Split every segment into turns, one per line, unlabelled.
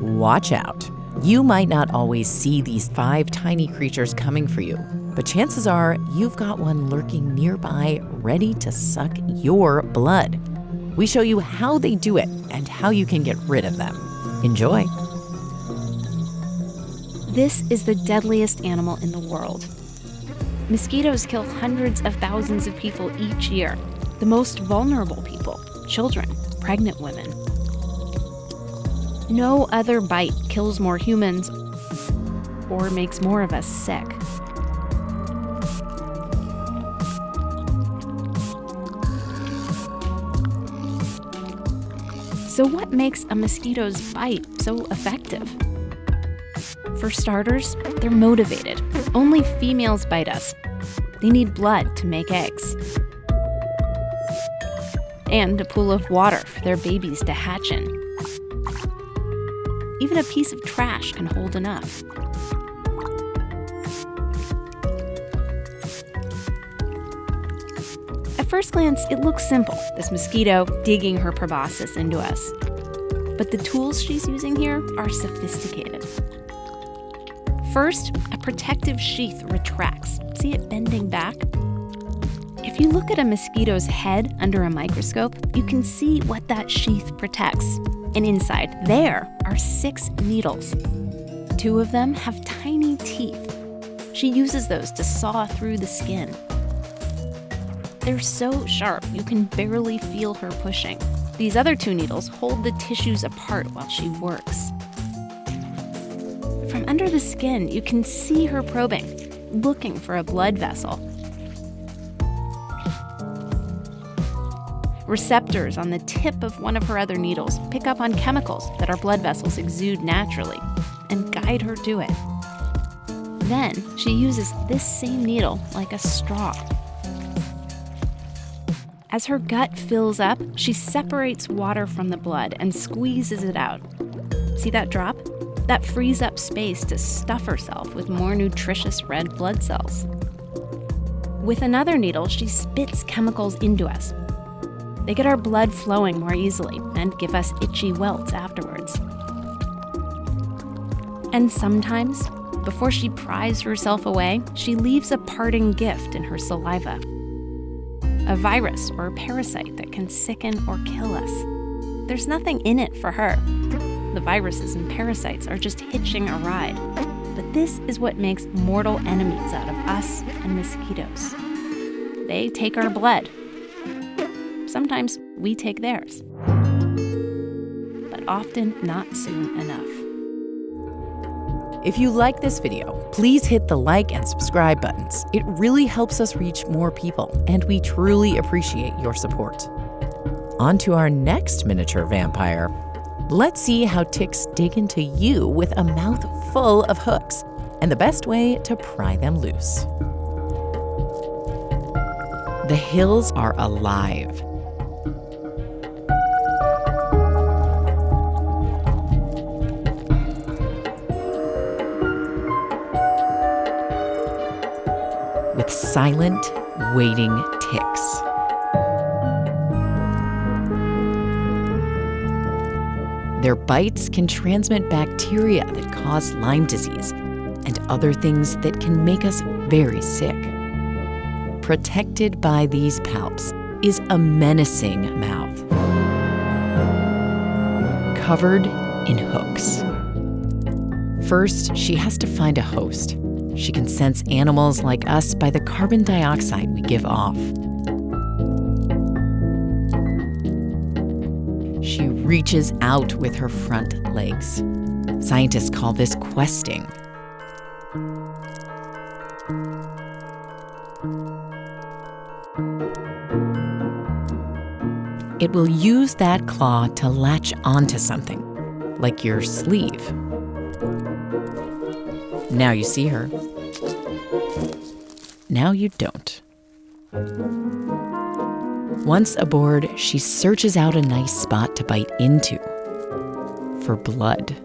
Watch out. You might not always see these 5 tiny creatures coming for you, but chances are you've got one lurking nearby, ready to suck your blood. We show you how they do it and how you can get rid of them. Enjoy.
This is the deadliest animal in the world. Mosquitoes kill hundreds of thousands of people each year. The most vulnerable people, children, pregnant women. No other bite kills more humans or makes more of us sick. So what makes a mosquito's bite so effective? For starters, they're motivated. Only females bite us. They need blood to make eggs. And a pool of water for their babies to hatch in. Even a piece of trash can hold enough. At first glance, it looks simple, this mosquito digging her proboscis into us. But the tools she's using here are sophisticated. First, a protective sheath retracts. See it bending back? If you look at a mosquito's head under a microscope, you can see what that sheath protects. And inside there are 6 needles. 2 of them have tiny teeth. She uses those to saw through the skin. They're so sharp, you can barely feel her pushing. These other 2 needles hold the tissues apart while she works. From under the skin, you can see her probing, looking for a blood vessel. Receptors on the tip of one of her other needles pick up on chemicals that our blood vessels exude naturally and guide her to it. Then she uses this same needle like a straw. As her gut fills up, she separates water from the blood and squeezes it out. See that drop? That frees up space to stuff herself with more nutritious red blood cells. With another needle, she spits chemicals into us. They get our blood flowing more easily and give us itchy welts afterwards. And sometimes, before she pries herself away, she leaves a parting gift in her saliva. A virus or a parasite that can sicken or kill us. There's nothing in it for her. The viruses and parasites are just hitching a ride. But this is what makes mortal enemies out of us and mosquitoes. They take our blood. Sometimes we take theirs. But often not soon enough.
If you like this video, please hit the like and subscribe buttons. It really helps us reach more people, and we truly appreciate your support. On to our next miniature vampire. Let's see how ticks dig into you with a mouth full of hooks and the best way to pry them loose. The hills are alive. With silent, waiting ticks. Their bites can transmit bacteria that cause Lyme disease and other things that can make us very sick. Protected by these palps is a menacing mouth, covered in hooks. First, she has to find a host. She can sense animals like us by the carbon dioxide we give off. She reaches out with her front legs. Scientists call this questing. It will use that claw to latch onto something, like your sleeve. Now you see her. Now you don't. Once aboard, she searches out a nice spot to bite into for blood.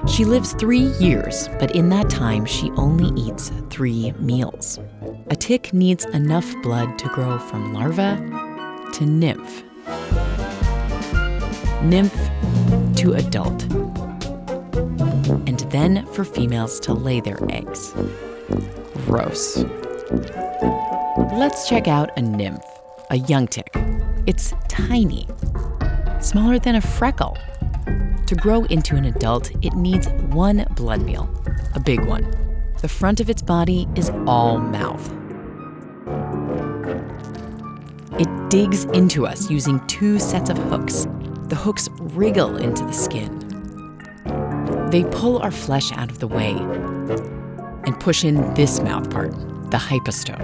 She lives 3 years, but in that time, she only eats 3 meals. A tick needs enough blood to grow from larva to nymph. nymph to adult. And then for females to lay their eggs. Gross. Let's check out a nymph, a young tick. It's tiny, smaller than a freckle. To grow into an adult, it needs one blood meal, a big one. The front of its body is all mouth. It digs into us using 2 sets of hooks. The hooks wriggle into the skin. They pull our flesh out of the way and push in this mouth part, the hypostome.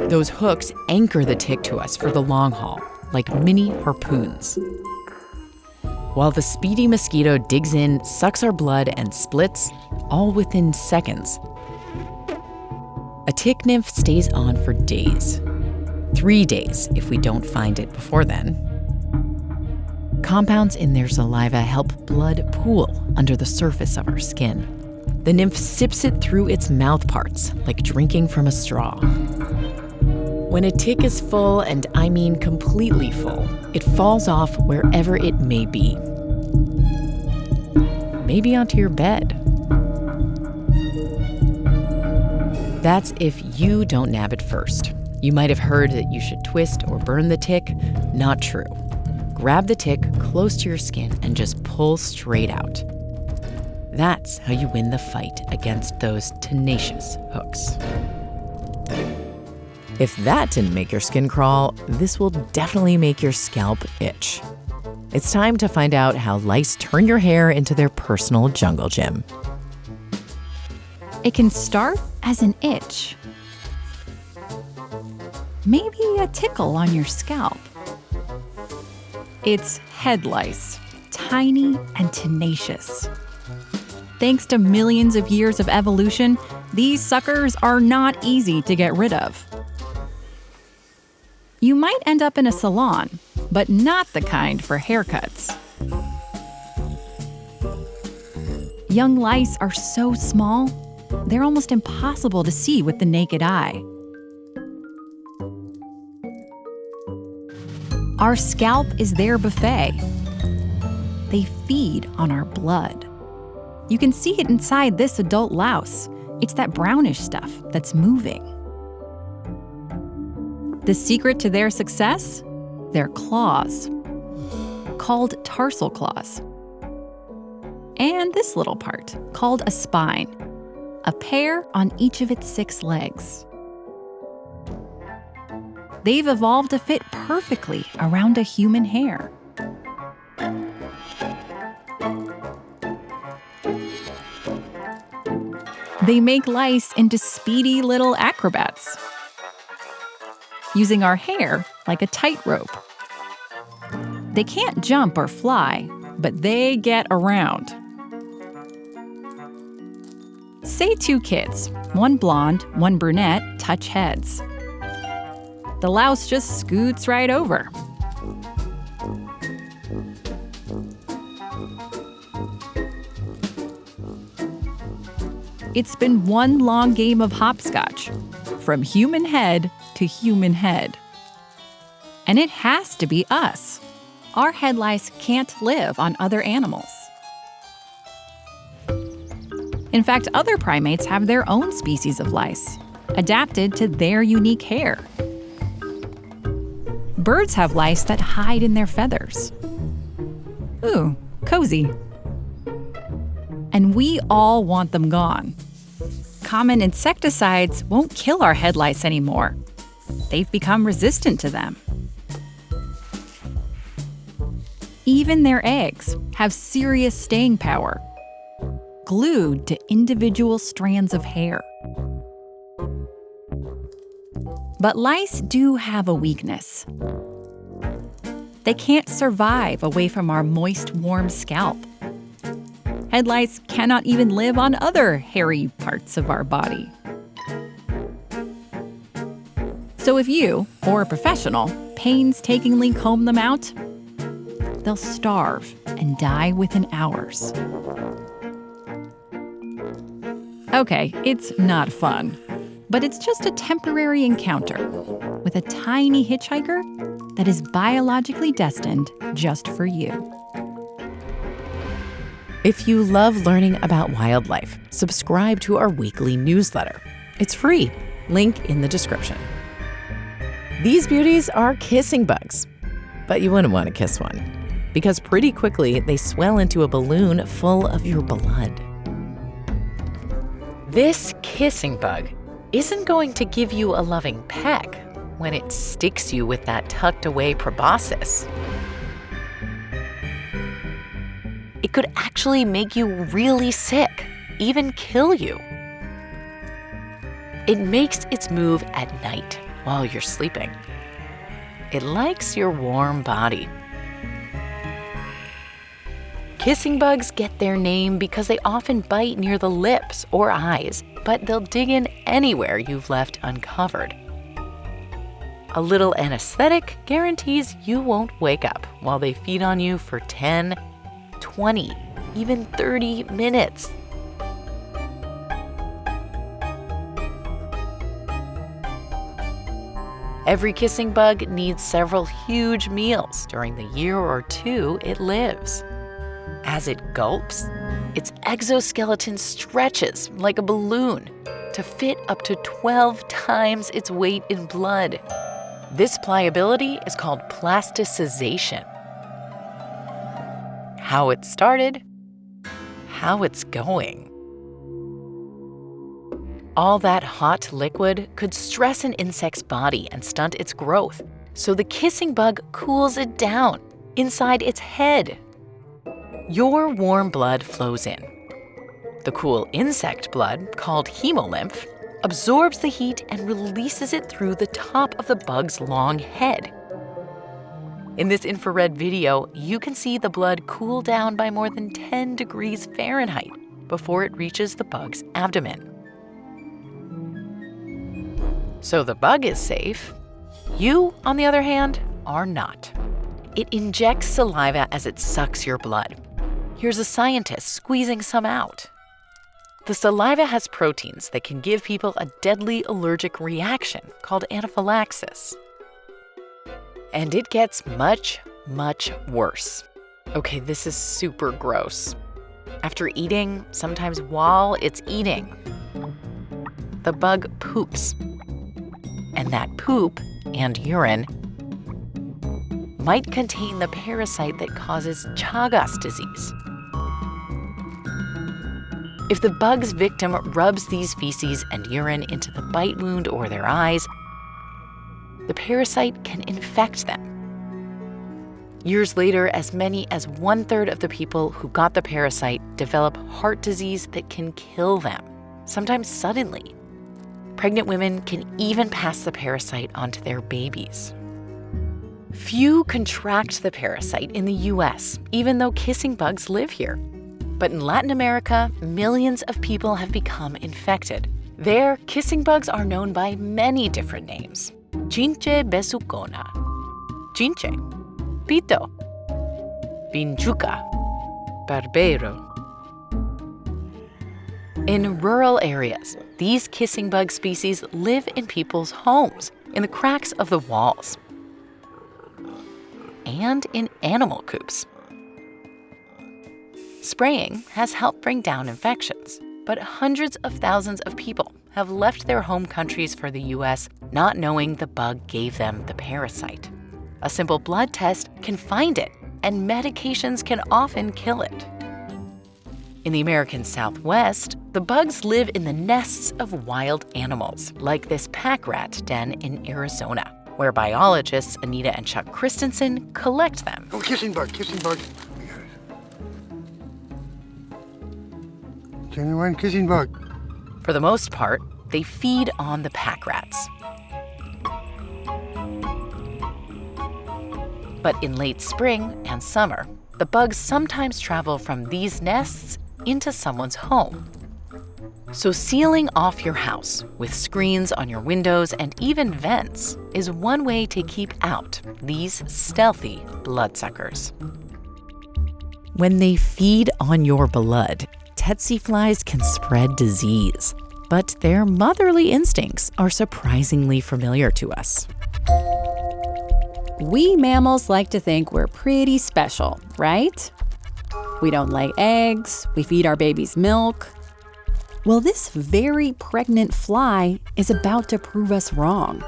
Those hooks anchor the tick to us for the long haul, like mini harpoons. While the speedy mosquito digs in, sucks our blood, and splits, all within seconds. A tick nymph stays on for days. 3 days if we don't find it before then. Compounds in their saliva help blood pool under the surface of our skin. The nymph sips it through its mouth parts, like drinking from a straw. When a tick is full, and I mean completely full, it falls off wherever it may be. Maybe onto your bed. That's if you don't nab it first. You might have heard that you should twist or burn the tick. Not true. Grab the tick close to your skin and just pull straight out. That's how you win the fight against those tenacious hooks. If that didn't make your skin crawl, this will definitely make your scalp itch. It's time to find out how lice turn your hair into their personal jungle gym.
It can start as an itch. Maybe a tickle on your scalp. It's head lice, tiny and tenacious. Thanks to millions of years of evolution, these suckers are not easy to get rid of. You might end up in a salon, but not the kind for haircuts. Young lice are so small, they're almost impossible to see with the naked eye. Our scalp is their buffet. They feed on our blood. You can see it inside this adult louse. It's that brownish stuff that's moving. The secret to their success? Their claws, called tarsal claws. And this little part, called a spine, a pair on each of its 6 legs. They've evolved to fit perfectly around a human hair. They make lice into speedy little acrobats, using our hair like a tightrope. They can't jump or fly, but they get around. Say 2 kids, one blonde, one brunette, touch heads. The louse just scoots right over. It's been one long game of hopscotch, from human head to human head. And it has to be us. Our head lice can't live on other animals. In fact, other primates have their own species of lice, adapted to their unique hair. Birds have lice that hide in their feathers. Ooh, cozy. And we all want them gone. Common insecticides won't kill our head lice anymore. They've become resistant to them. Even their eggs have serious staying power, glued to individual strands of hair. But lice do have a weakness. They can't survive away from our moist, warm scalp. Head lice cannot even live on other hairy parts of our body. So if you, or a professional, painstakingly comb them out, they'll starve and die within hours. Okay, it's not fun, but it's just a temporary encounter with a tiny hitchhiker that is biologically destined just for you.
If you love learning about wildlife, subscribe to our weekly newsletter. It's free. Link in the description. These beauties are kissing bugs, but you wouldn't want to kiss one, because pretty quickly they swell into a balloon full of your blood. This kissing bug isn't going to give you a loving peck when it sticks you with that tucked away proboscis. It could actually make you really sick, even kill you. It makes its move at night while you're sleeping. It likes your warm body. Kissing bugs get their name because they often bite near the lips or eyes, but they'll dig in anywhere you've left uncovered. A little anesthetic guarantees you won't wake up while they feed on you for 10, 20, even 30 minutes. Every kissing bug needs several huge meals during the year or two it lives. As it gulps, its exoskeleton stretches like a balloon to fit up to 12 times its weight in blood. This pliability is called plasticization. How it started, how it's going. All that hot liquid could stress an insect's body and stunt its growth, so the kissing bug cools it down inside its head. Your warm blood flows in. The cool insect blood, called hemolymph, absorbs the heat and releases it through the top of the bug's long head. In this infrared video, you can see the blood cool down by more than 10 degrees Fahrenheit before it reaches the bug's abdomen. So the bug is safe. You, on the other hand, are not. It injects saliva as it sucks your blood. Here's a scientist squeezing some out. The saliva has proteins that can give people a deadly allergic reaction called anaphylaxis. And it gets much, much worse. Okay, this is super gross. After eating, sometimes while it's eating, the bug poops. And that poop and urine might contain the parasite that causes Chagas disease. If the bug's victim rubs these feces and urine into the bite wound or their eyes, the parasite can infect them. Years later, as many as 1/3 of the people who got the parasite develop heart disease that can kill them, sometimes suddenly. Pregnant women can even pass the parasite onto their babies. Few contract the parasite in the US, even though kissing bugs live here. But in Latin America, millions of people have become infected. There, kissing bugs are known by many different names. Chinche besucona, chinche, pito, pinchuca, barbero. In rural areas, these kissing bug species live in people's homes, in the cracks of the walls, and in animal coops. Spraying has helped bring down infections, but hundreds of thousands of people have left their home countries for the US not knowing the bug gave them the parasite. A simple blood test can find it, and medications can often kill it. In the American Southwest, the bugs live in the nests of wild animals, like this pack rat den in Arizona, where biologists Anita and Chuck Christensen collect them.
Oh, kissing bug, kissing bug. Genuine kissing bug.
For the most part, they feed on the pack rats. But in late spring and summer, the bugs sometimes travel from these nests into someone's home. So sealing off your house with screens on your windows and even vents is one way to keep out these stealthy bloodsuckers. When they feed on your blood, tsetse flies can spread disease, but their motherly instincts are surprisingly familiar to us.
We mammals like to think we're pretty special, right? We don't lay eggs, we feed our babies milk. Well, this very pregnant fly is about to prove us wrong.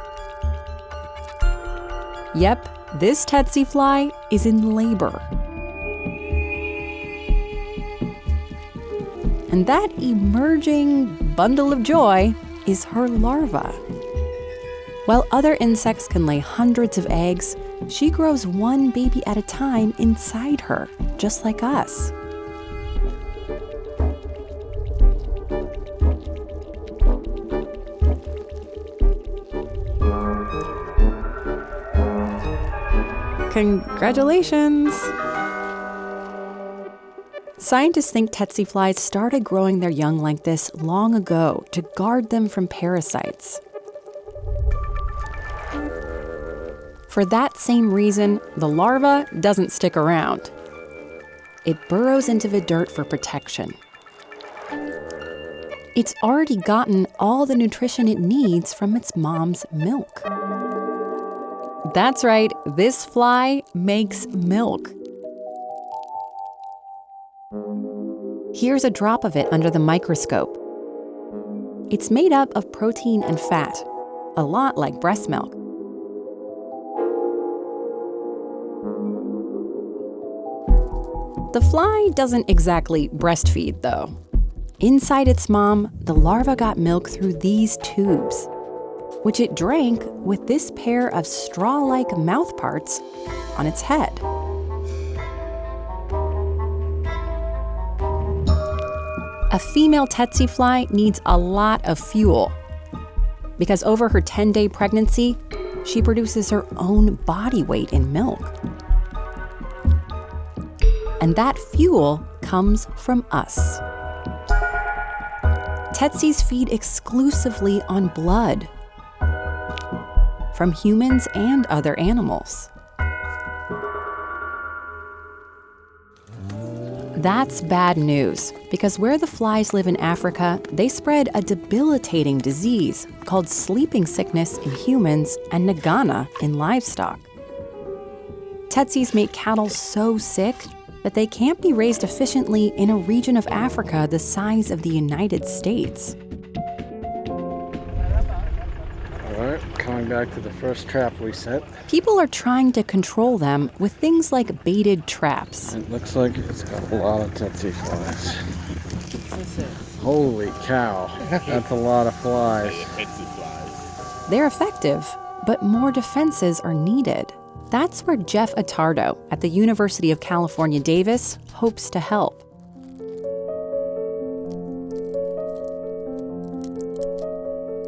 Yep, this Tsetse fly is in labor. And that emerging bundle of joy is her larva. While other insects can lay hundreds of eggs, she grows one baby at a time inside her, just like us. Congratulations! Scientists think tsetse flies started growing their young like this long ago to guard them from parasites. For that same reason, the larva doesn't stick around. It burrows into the dirt for protection. It's already gotten all the nutrition it needs from its mom's milk. That's right, this fly makes milk. Here's a drop of it under the microscope. It's made up of protein and fat, a lot like breast milk. The fly doesn't exactly breastfeed, though. Inside its mom, the larva got milk through these tubes, which it drank with this pair of straw-like mouthparts on its head. A female tsetse fly needs a lot of fuel because over her 10-day pregnancy, she produces her own body weight in milk. And that fuel comes from us. Tsetses feed exclusively on blood from humans and other animals. That's bad news, because where the flies live in Africa, they spread a debilitating disease called sleeping sickness in humans and nagana in livestock. Tsetses make cattle so sick that they can't be raised efficiently in a region of Africa the size of the United States.
All right, coming back to the first trap we set.
People are trying to control them with things like baited traps.
It looks like it's got a lot of tsetse flies. Holy cow, that's a lot of flies.
They're effective, but more defenses are needed. That's where Jeff Attardo at the University of California, Davis hopes to help.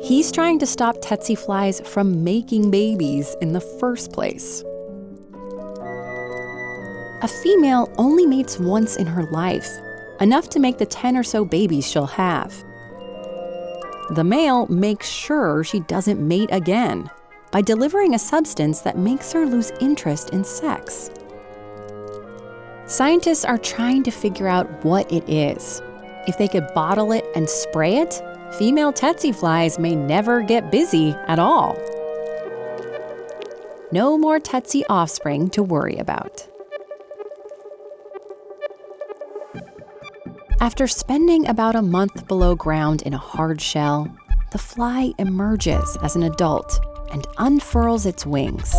He's trying to stop tsetse flies from making babies in the first place. A female only mates once in her life, enough to make the 10 or so babies she'll have. The male makes sure she doesn't mate again by delivering a substance that makes her lose interest in sex. Scientists are trying to figure out what it is. If they could bottle it and spray it, female tsetse flies may never get busy at all. No more tsetse offspring to worry about. After spending about a month below ground in a hard shell, the fly emerges as an adult and unfurls its wings.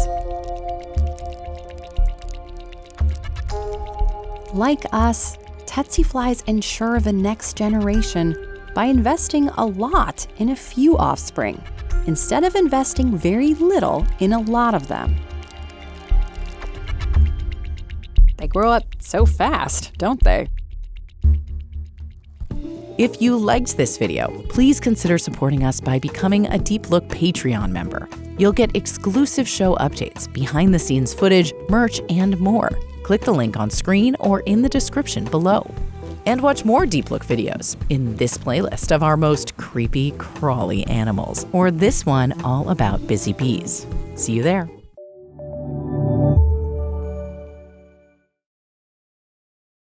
Like us, tsetse flies ensure the next generation by investing a lot in a few offspring, instead of investing very little in a lot of them. They grow up so fast, don't they?
If you liked this video, please consider supporting us by becoming a Deep Look Patreon member. You'll get exclusive show updates, behind-the-scenes footage, merch, and more. Click the link on screen or in the description below. And watch more Deep Look videos in this playlist of our most creepy, crawly animals, or this one all about busy bees. See you there.